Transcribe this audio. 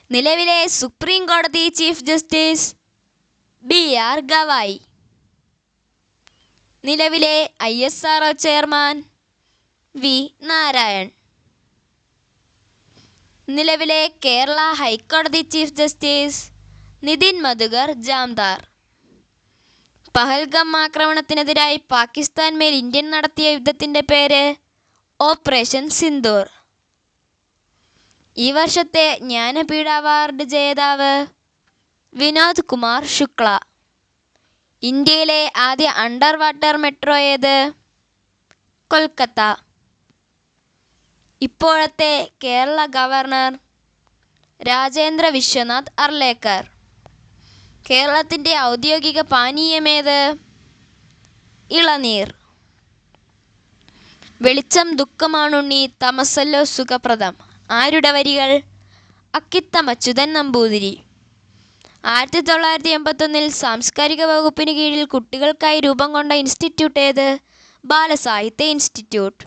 നിലവിലെ സുപ്രീം കോടതി chief justice BR Gavai. നിലവിലെ ISRO ചെയർമാൻ V നാരായൺ. നിലവിലെ കേരള ഹൈക്കോടതി ചീഫ് ജസ്റ്റിസ് നിതിൻ മധുകർ ജാംദാർ. പഹൽഗം ആക്രമണത്തിനെതിരായി പാകിസ്ഥാൻ മേൽ ഇന്ത്യ നടത്തിയ യുദ്ധത്തിൻ്റെ പേര് ഓപ്പറേഷൻ സിന്ദൂർ. ഈ വർഷത്തെ ജ്ഞാനപീഠ അവാർഡ് ജേതാവ് വിനോദ് കുമാർ ശുക്ല. ഇന്ത്യയിലെ ആദ്യ അണ്ടർ വാട്ടർ മെട്രോ ഏത്? കൊൽക്കത്ത. ഇപ്പോഴത്തെ കേരള ഗവർണർ രാജേന്ദ്ര വിശ്വനാഥ് അർലേക്കർ. കേരളത്തിൻ്റെ ഔദ്യോഗിക പാനീയമേത്? ഇളനീർ. വെളിച്ചം ദുഃഖമാണുണ്ണി, തമസല്ലോ സുഖപ്രദം. ആരുടെ വരികൾ? അക്കിത്തം അച്യുതൻ നമ്പൂതിരി. 1981 സാംസ്കാരിക വകുപ്പിന് കീഴിൽ കുട്ടികൾക്കായി രൂപം കൊണ്ട ഇൻസ്റ്റിറ്റ്യൂട്ട് ഏത്? ബാലസാഹിത്യ ഇൻസ്റ്റിറ്റ്യൂട്ട്.